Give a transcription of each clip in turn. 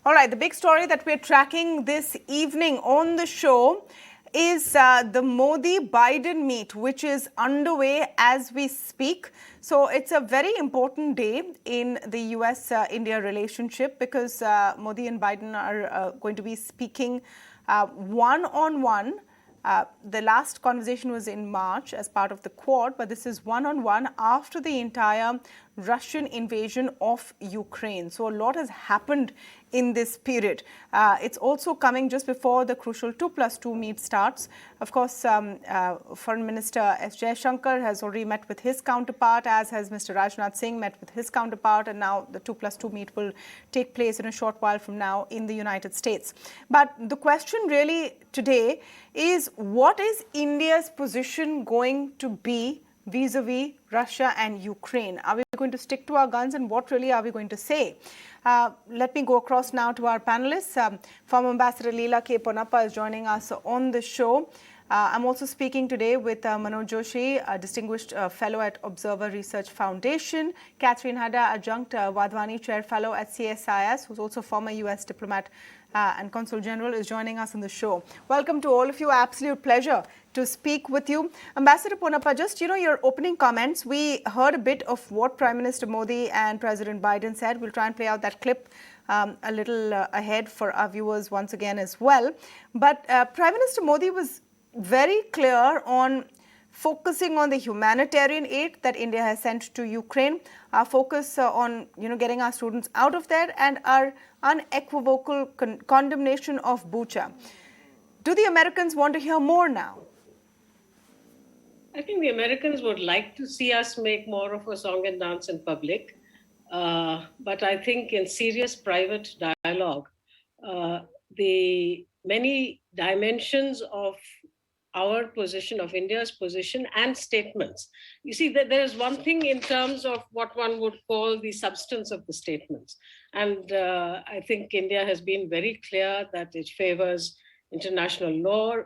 All right, the big story that we're tracking this evening on the show is the Modi-Biden meet, which is underway as we speak. So it's a very important day in the US-India relationship because Modi and Biden are going to be speaking one-on-one. The last conversation was in March as part of the Quad, but this is one-on-one after the entire Russian invasion of Ukraine. So a lot has happened in this period. It's also coming just before the crucial 2+2 meet starts. Of course, Foreign Minister S. Jaishankar has already met with his counterpart, as has Mr. Rajnath Singh met with his counterpart, and now the 2+2 meet will take place in a short while from now in the United States. But the question really today is, what is India's position going to be vis-a-vis Russia and Ukraine? Are we going to stick to our guns, and what really are we going to say? Let me go across now to our panelists. Former Ambassador Leela K Ponappa is joining us on the show. I'm also speaking today with Manoj Joshi, a distinguished fellow at Observer Research Foundation, Katherine Hadda, Adjunct Wadhwani Chair Fellow at CSIS, who's also former US diplomat and Consul General, is joining us on the show. Welcome to all of you. Absolute pleasure to speak with you. Ambassador Ponappa, just, your opening comments. We heard a bit of what Prime Minister Modi and President Biden said. We'll try and play out that clip a little ahead for our viewers once again as well. But Prime Minister Modi was very clear on focusing on the humanitarian aid that India has sent to Ukraine, our focus on getting our students out of there, and our unequivocal condemnation of Bucha. Do the Americans want to hear more now? I think the Americans would like to see us make more of a song and dance in public. But I think in serious private dialogue, the many dimensions of our position, of India's position and statements. You see, that there is one thing in terms of what one would call the substance of the statements. And I think India has been very clear that it favors international law,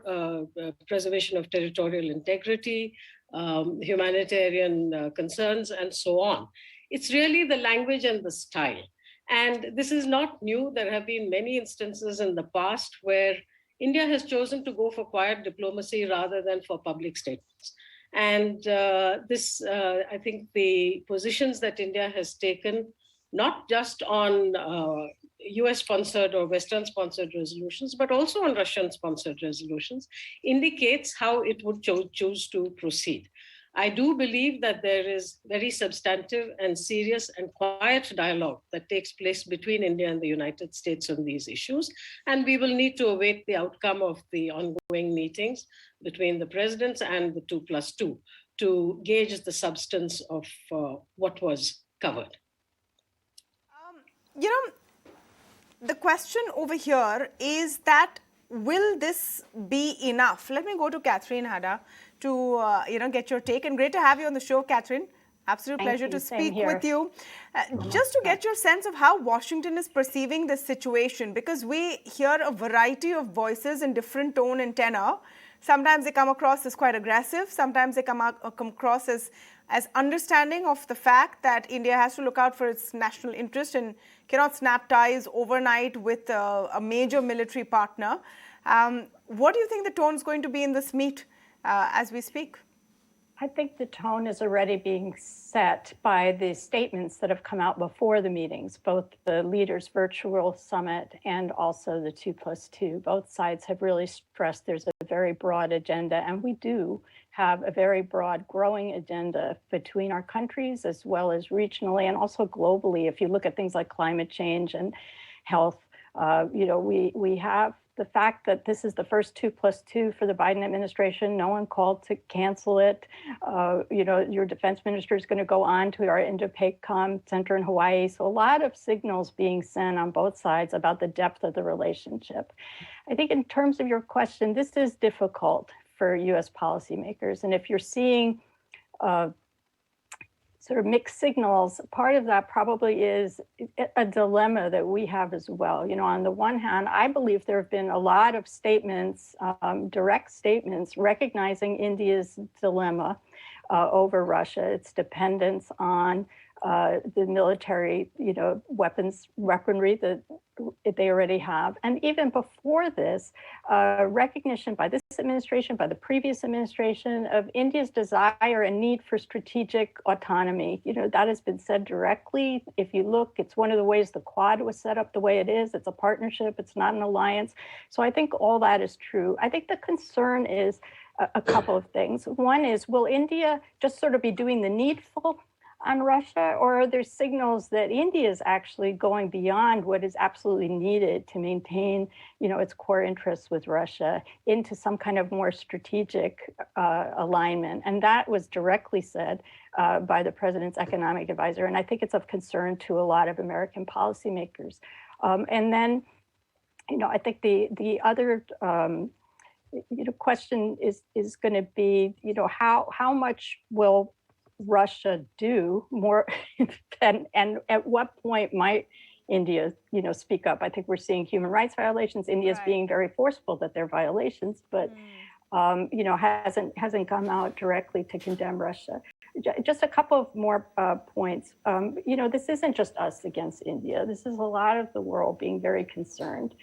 preservation of territorial integrity, humanitarian concerns, and so on. It's really the language and the style. And this is not new. There have been many instances in the past where India has chosen to go for quiet diplomacy rather than for public statements. And I think the positions that India has taken, not just on US-sponsored or Western-sponsored resolutions, but also on Russian-sponsored resolutions, indicates how it would choose to proceed. I do believe that there is very substantive and serious and quiet dialogue that takes place between India and the United States on these issues. And we will need to await the outcome of the ongoing meetings between the presidents and the 2+2 to gauge the substance of what was covered. The question over here is that, will this be enough? Let me go to Katherine Hadda to get your take. And great to have you on the show, Katherine. Absolute pleasure to speak with you. Just to get your sense of how Washington is perceiving this situation, because we hear a variety of voices in different tone and tenor. Sometimes they come across as quite aggressive. Sometimes they come across as understanding of the fact that India has to look out for its national interest and cannot snap ties overnight with a major military partner. What do you think the tone is going to be in this meet as we speak? I think the tone is already being set by the statements that have come out before the meetings, both the leaders' virtual summit and also the 2+2. Both sides have really stressed there's a very broad agenda, and we do have a very broad growing agenda between our countries as well as regionally and also globally. If you look at things like climate change and health, we have the fact that this is the first 2+2 for the Biden administration. No one called to cancel it. Your defense minister is going to go on to our Indo-PACOM center in Hawaii. So a lot of signals being sent on both sides about the depth of the relationship. I think in terms of your question, this is difficult for U.S. policymakers. And if you're seeing sort of mixed signals, part of that probably is a dilemma that we have as well. On the one hand, I believe there have been a lot of statements, direct statements, recognizing India's dilemma over Russia, its dependence on the military, weaponry that they already have. And even before this, recognition by this administration, by the previous administration, of India's desire and need for strategic autonomy. That has been said directly. If you look, it's one of the ways the Quad was set up the way it is. It's a partnership. It's not an alliance. So I think all that is true. I think the concern is a couple of things. One is, will India just sort of be doing the needful on Russia, or are there signals that India is actually going beyond what is absolutely needed to maintain, its core interests with Russia into some kind of more strategic alignment? And that was directly said by the president's economic advisor, and I think it's of concern to a lot of American policymakers. And then, I think the other question is going to be, how much will Russia do more, and at what point might India, speak up? I think we're seeing human rights violations. India's being very forceful that they're violations, but hasn't come out directly to condemn Russia. Just a couple of more points. This isn't just us against India. This is a lot of the world being very concerned,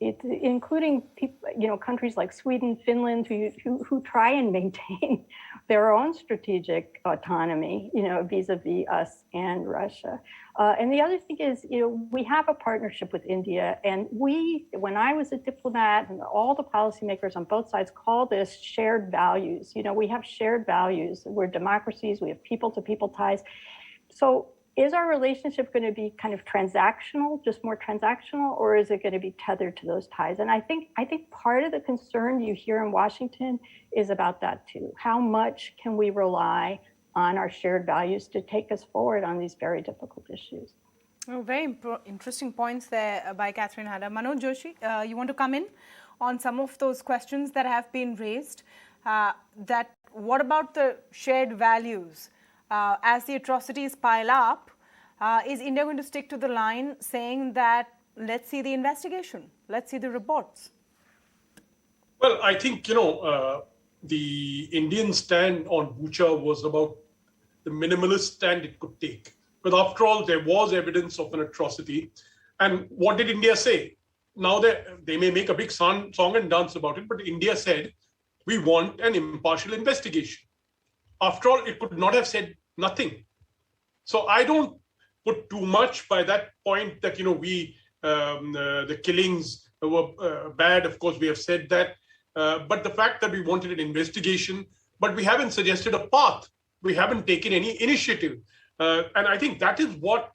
including people, countries like Sweden, Finland, who try and maintain their own strategic autonomy, vis-a-vis us and Russia. And the other thing is, we have a partnership with India, and when I was a diplomat, and all the policymakers on both sides call this shared values. We have shared values. We're democracies. We have people-to-people ties. So is our relationship going to be kind of transactional, just more transactional, or is it going to be tethered to those ties? And I think part of the concern you hear in Washington is about that too. How much can we rely on our shared values to take us forward on these very difficult issues? Oh, very interesting points there by Katherine, Hadda. Manoj Joshi, you want to come in on some of those questions that have been raised? What about the shared values? As the atrocities pile up, is India going to stick to the line saying that let's see the investigation, let's see the reports? Well, I think, the Indian stand on Bucha was about the minimalist stand it could take. But after all, there was evidence of an atrocity. And what did India say? Now they may make a big song and dance about it, but India said, we want an impartial investigation. After all, it could not have said nothing. So I don't put too much by that point that, the killings were bad. Of course, we have said that. But the fact that we wanted an investigation, but we haven't suggested a path. We haven't taken any initiative. And I think that is what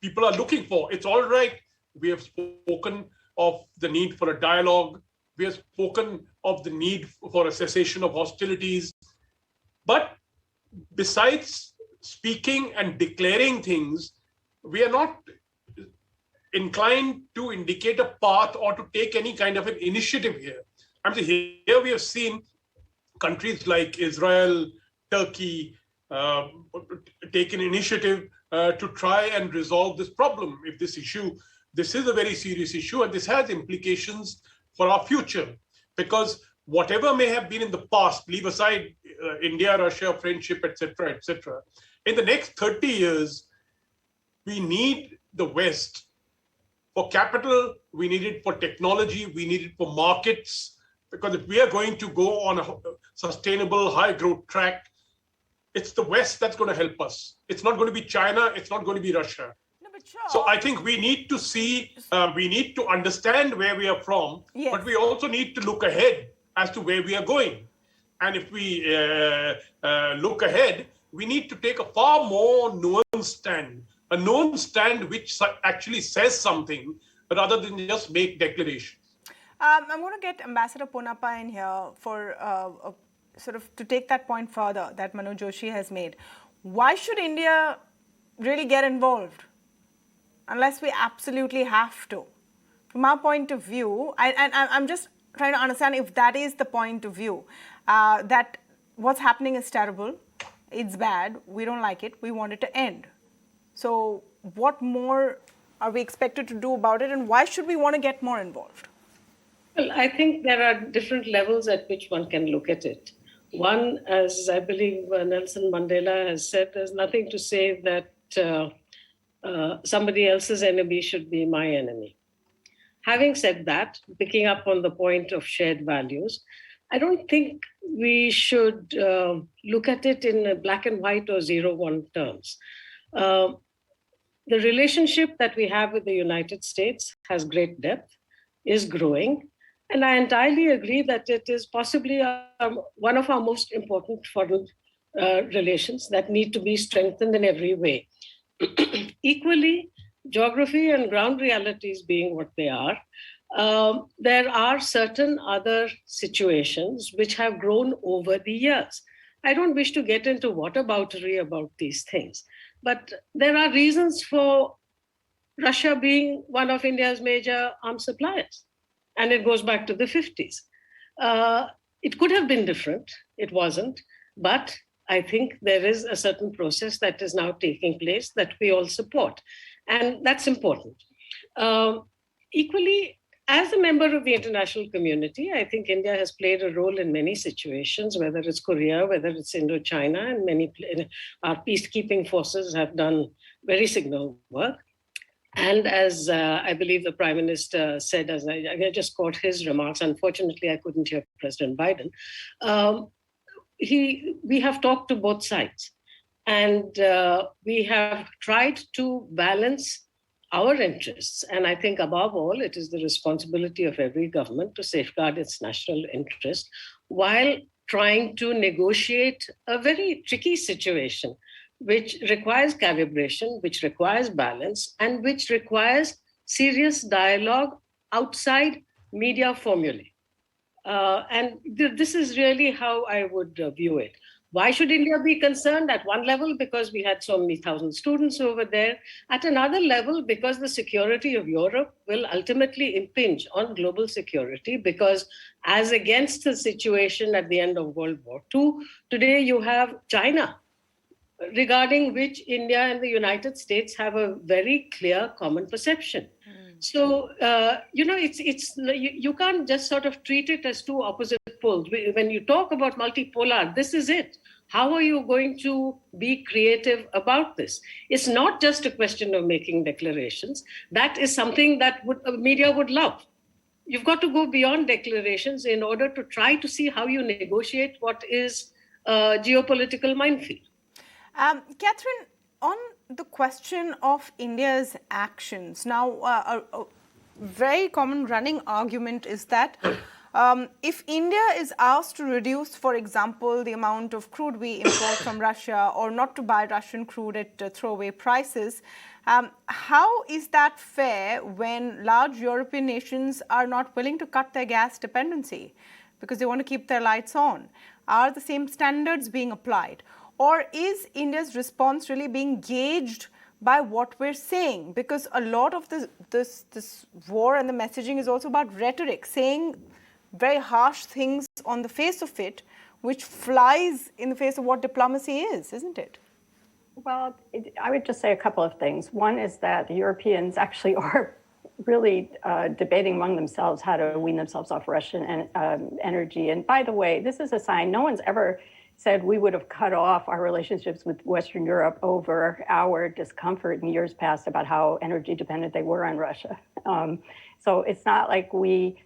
people are looking for. It's all right. We have spoken of the need for a dialogue. We have spoken of the need for a cessation of hostilities. But besides speaking and declaring things, we are not inclined to indicate a path or to take any kind of an initiative here. I mean, here we have seen countries like Israel, Turkey, take an initiative to try and resolve this problem. If this is a very serious issue, and this has implications for our future, because whatever may have been in the past, leave aside India-Russia friendship, etc., etc. In the next 30 years, we need the West for capital, we need it for technology, we need it for markets, because if we are going to go on a sustainable high growth track, it's the West that's going to help us. It's not going to be China, it's not going to be Russia. No, but sure. So I think we need to see, we need to understand where we are from, yes, but we also need to look ahead as to where we are going. And if we look ahead, we need to take a far more nuanced stand, a nuanced stand which actually says something rather than just make declarations. I'm going to get Ambassador Ponappa in here for sort of to take that point further that Manoj Joshi has made. Why should India really get involved unless we absolutely have to? From our point of view, I'm just trying to understand if that is the point of view, that what's happening is terrible, it's bad, we don't like it, we want it to end. So what more are we expected to do about it, and why should we want to get more involved? Well, I think there are different levels at which one can look at it. One, as I believe Nelson Mandela has said, there's nothing to say that somebody else's enemy should be my enemy. Having said that, picking up on the point of shared values, I don't think we should look at it in black and white or 0-1 terms. The relationship that we have with the United States has great depth, is growing, and I entirely agree that it is possibly one of our most important foreign relations that need to be strengthened in every way. Equally, geography and ground realities being what they are, there are certain other situations which have grown over the years. I don't wish to get into whataboutery about these things, but there are reasons for Russia being one of India's major arms suppliers, and it goes back to the 50s. It could have been different, it wasn't, but I think there is a certain process that is now taking place that we all support, and that's important. Equally, as a member of the international community, I think India has played a role in many situations, whether it's Korea, whether it's Indochina, and our peacekeeping forces have done very signal work. And as I believe the Prime Minister said, as I just caught his remarks, unfortunately, I couldn't hear President Biden. We have talked to both sides, and we have tried to balance our interests. And I think above all, it is the responsibility of every government to safeguard its national interest while trying to negotiate a very tricky situation, which requires calibration, which requires balance, and which requires serious dialogue outside media formulae. This is really how I would view it. Why should India be concerned? At one level, because we had so many thousand students over there. At another level, because the security of Europe will ultimately impinge on global security, because as against the situation at the end of World War II, today you have China, regarding which India and the United States have a very clear common perception. So, you can't just sort of treat it as two opposite poles. When you talk about multipolar, this is it. How are you going to be creative about this? It's not just a question of making declarations. That is something that media would love. You've got to go beyond declarations in order to try to see how you negotiate what is a geopolitical minefield. Katherine, on the question of India's actions, now a very common running argument is that if India is asked to reduce, for example, the amount of crude we import from Russia, or not to buy Russian crude at throwaway prices, how is that fair when large European nations are not willing to cut their gas dependency because they want to keep their lights on? Are the same standards being applied? Or is India's response really being gauged by what we're saying? Because a lot of this war and the messaging is also about rhetoric, saying very harsh things on the face of it, which flies in the face of what diplomacy is, isn't it? Well, I would just say a couple of things. One is that the Europeans actually are really debating among themselves how to wean themselves off Russian energy. And by the way, this is a sign no one's ever said we would have cut off our relationships with Western Europe over our discomfort in years past about how energy dependent they were on Russia. So it's not like we,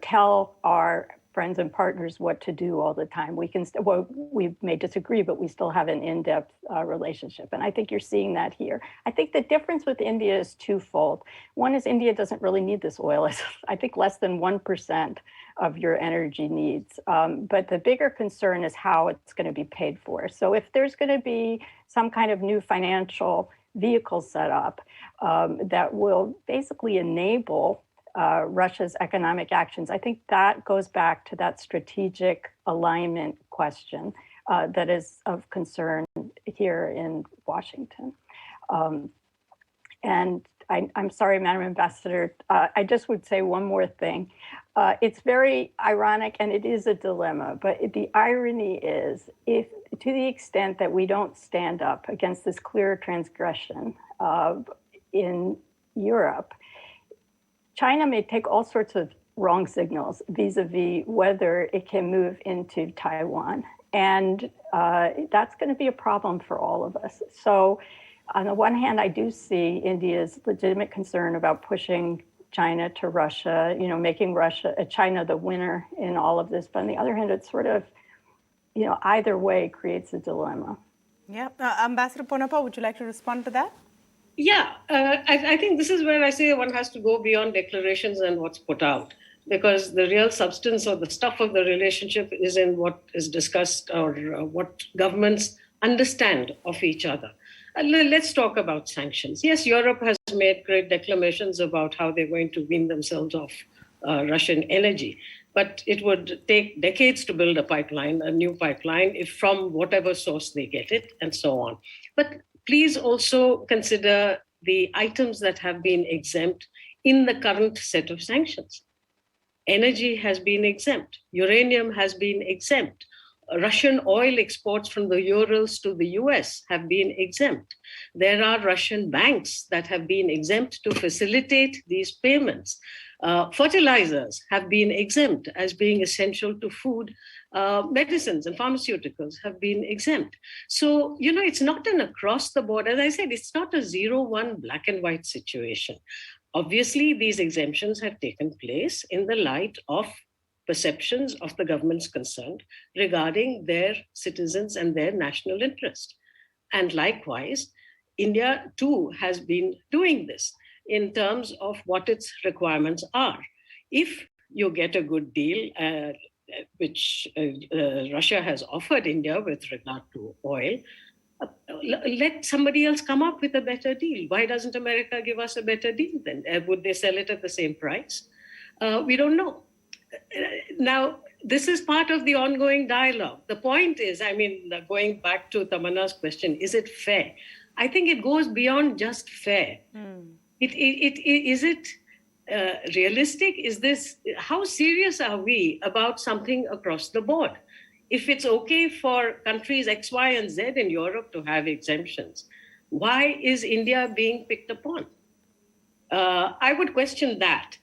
tell our friends and partners what to do all the time. We may disagree, but we still have an in-depth relationship. And I think you're seeing that here. I think the difference with India is twofold. One is India doesn't really need this oil. It's, I think, less than 1% of your energy needs. But the bigger concern is how it's going to be paid for. So if there's going to be some kind of new financial vehicle set up that will basically enable Russia's economic actions, I think that goes back to that strategic alignment question that is of concern here in Washington. And I'm sorry, Madam Ambassador, I just would say one more thing. It's very ironic and it is a dilemma, but the irony is, if to the extent that we don't stand up against this clear transgression in Europe, China may take all sorts of wrong signals vis-a-vis whether it can move into Taiwan. And that's going to be a problem for all of us. So on the one hand, I do see India's legitimate concern about pushing China to Russia, making China the winner in all of this. But on the other hand, it's sort of, either way creates a dilemma. Yeah. Ambassador Ponappa, would you like to respond to that? Yeah, I think this is where I say one has to go beyond declarations and what's put out, because the real substance or the stuff of the relationship is in what is discussed or what governments understand of each other. Let's talk about sanctions. Yes, Europe has made great declamations about how they're going to wean themselves off Russian energy, but it would take decades to build a new pipeline, if from whatever source they get it, and so on. But please also consider the items that have been exempt in the current set of sanctions. Energy has been exempt. Uranium has been exempt. Russian oil exports from the Urals to the US have been exempt. There are Russian banks that have been exempt to facilitate these payments. Fertilizers have been exempt as being essential to food. Medicines and pharmaceuticals have been exempt. So, it's not an across the board. As I said, it's not a 0-1 black and white situation. Obviously, these exemptions have taken place in the light of perceptions of the governments concerned regarding their citizens and their national interest. And likewise, India too has been doing this in terms of what its requirements are. If you get a good deal, which Russia has offered India with regard to oil, let somebody else come up with a better deal. Why doesn't America give us a better deal then? Would they sell it at the same price? We don't know. Now, this is part of the ongoing dialogue. The point is, going back to Tamanna's question, is it fair? I think it goes beyond just fair. Is it realistic? How serious are we about something across the board? If it's okay for countries X, Y, and Z in Europe to have exemptions, why is India being picked upon? I would question that.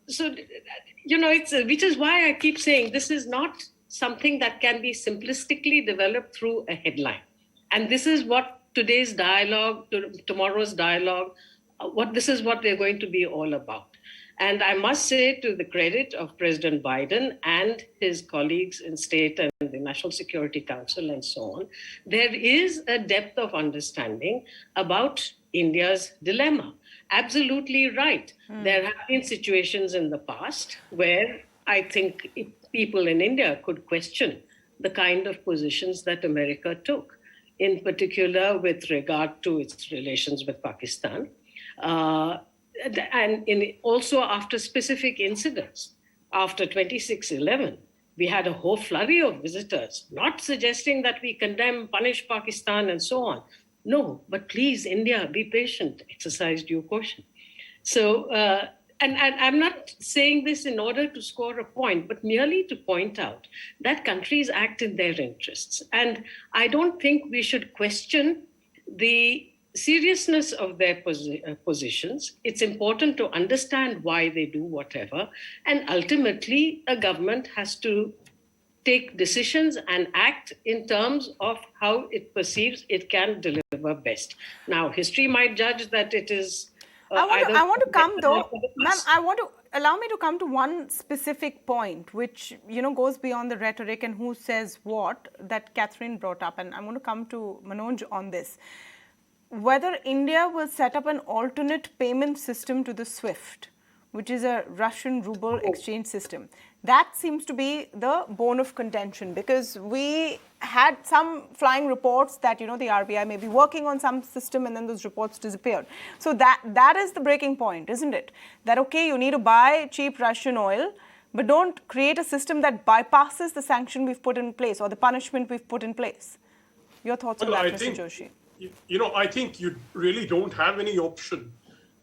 Which is why I keep saying this is not something that can be simplistically developed through a headline. And this is what today's dialogue, tomorrow's dialogue, this is what they're going to be all about. And I must say, to the credit of President Biden and his colleagues in state and the National Security Council and so on, there is a depth of understanding about India's dilemma. Absolutely right. There have been situations in the past where I think people in India could question the kind of positions that America took, in particular with regard to its relations with Pakistan. And also after specific incidents, after 26/11, we had a whole flurry of visitors, not suggesting that we condemn, punish Pakistan and so on. No, but please, India, be patient, exercise due caution. So, and I'm not saying this in order to score a point, but merely to point out that countries act in their interests. And I don't think we should question the seriousness of their positions. It's important to understand why they do whatever. And ultimately, a government has to take decisions and act in terms of how it perceives it can deliver best. Now, history might judge that it is... I want to come though, ma'am, allow me to come to one specific point, which, goes beyond the rhetoric and who says what that Katherine brought up. And I want to come to Manoj on this. Whether India will set up an alternate payment system to the SWIFT, which is a Russian ruble exchange system. That seems to be the bone of contention, because we had some flying reports that, the RBI may be working on some system, and then those reports disappeared. So that is the breaking point, isn't it? That, okay, you need to buy cheap Russian oil, but don't create a system that bypasses the sanction we've put in place or the punishment we've put in place. Your thoughts on that, Mr. Joshi? I think you really don't have any option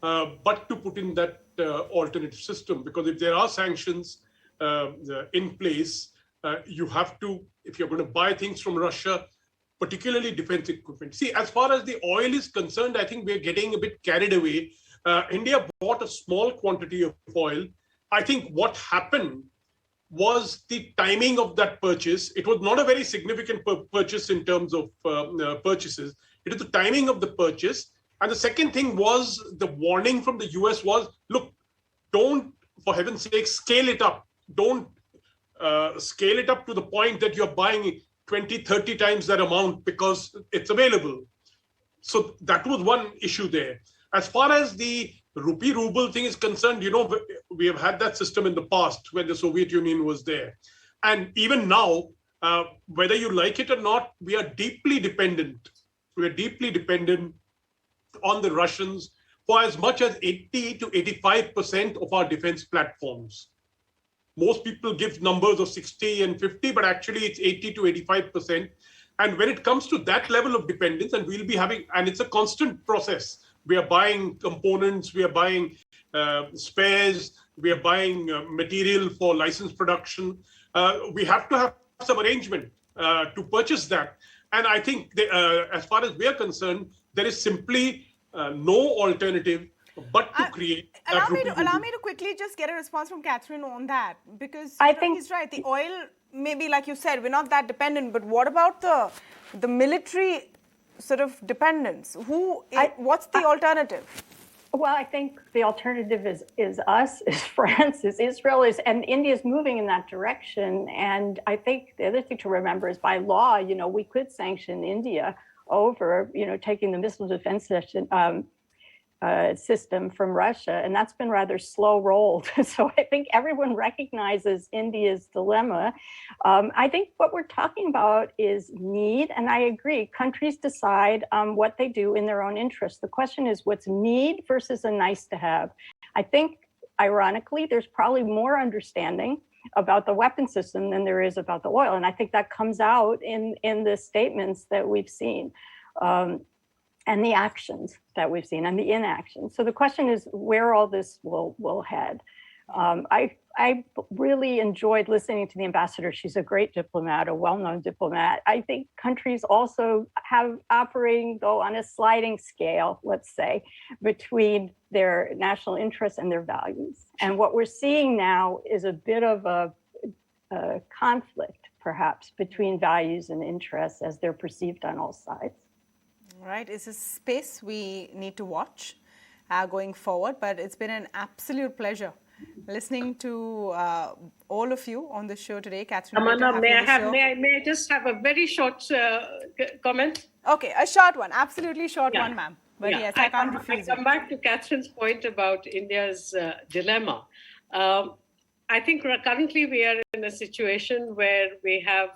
but to put in that alternative system, because if there are sanctions in place, you have to, if you're going to buy things from Russia, particularly defense equipment. See, as far as the oil is concerned, I think we're getting a bit carried away. India bought a small quantity of oil. I think what happened was the timing of that purchase. It was not a very significant purchase in terms of purchases. It is the timing of the purchase. And the second thing was the warning from the US was, look, don't, for heaven's sake, scale it up. Don't scale it up to the point that you're buying 20, 30 times that amount because it's available. So that was one issue there. As far as the rupee ruble thing is concerned, you know, we have had that system in the past when the Soviet Union was there. And even now, whether you like it or not, we are deeply dependent. We are deeply dependent on the Russians for as much as 80 to 85% of our defense platforms. Most people give numbers of 60 and 50, but actually it's 80 to 85%. And when it comes to that level of dependence, and we'll be having, and it's a constant process. We are buying components, we are buying spares, we are buying material for licensed production. We have to have some arrangement to purchase that. And I think as far as we are concerned, there is simply no alternative but to create. Allow me to quickly just get a response from Katherine on that, because I think he's right. The oil, maybe like you said, we're not that dependent, but what about the military sort of dependence? What's the alternative? Well, I think the alternative is us, is France, is Israel, and India is moving in that direction. And I think the other thing to remember is by law, you know, we could sanction India over, you know, taking the missile defense system from Russia, and that's been rather slow rolled. So I think everyone recognizes India's dilemma. I think what we're talking about is need, and I agree, countries decide what they do in their own interest. The question is what's need versus a nice to have. I think, ironically, there's probably more understanding about the weapon system than there is about the oil, and I think that comes out in the statements that we've seen. And the actions that we've seen and the inaction. So the question is where all this will head. I really enjoyed listening to the ambassador. She's a great diplomat, a well-known diplomat. I think countries also have operating, though, on a sliding scale, let's say, between their national interests and their values. And what we're seeing now is a bit of a conflict, perhaps, between values and interests as they're perceived on all sides. Right, it's a space we need to watch going forward, but it's been an absolute pleasure listening to all of you on the show today. Katherine, Tamanna, may I just have a very short comment? Okay, a short one, absolutely short one, ma'am. But yes, I can't refuse. I come back to Katherine's point about India's dilemma. I think currently we are in a situation where we have,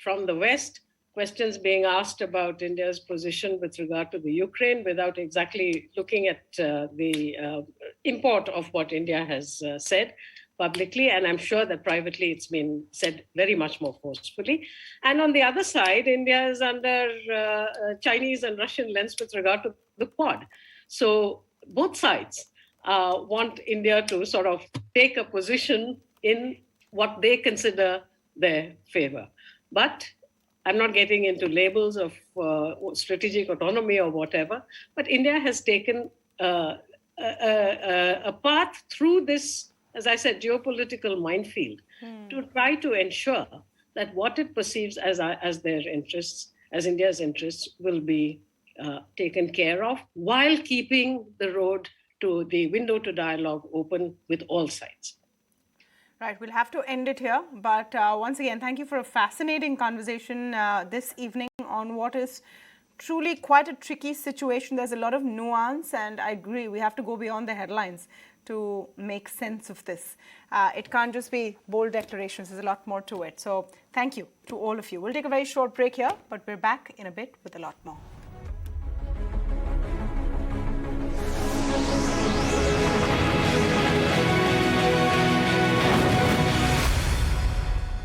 from the West, questions being asked about India's position with regard to the Ukraine without exactly looking at the import of what India has said publicly. And I'm sure that privately it's been said very much more forcefully. And on the other side, India is under Chinese and Russian lens with regard to the Quad. So both sides want India to sort of take a position in what they consider their favor. But I'm not getting into labels of strategic autonomy or whatever, but India has taken a path through this, as I said, geopolitical minefield to try to ensure that what it perceives as their interests, as India's interests, will be taken care of while keeping the road to the window to dialogue open with all sides. Right, we'll have to end it here. But once again, thank you for a fascinating conversation this evening on what is truly quite a tricky situation. There's a lot of nuance, and I agree, we have to go beyond the headlines to make sense of this. It can't just be bold declarations, there's a lot more to it. So thank you to all of you. We'll take a very short break here, but we're back in a bit with a lot more.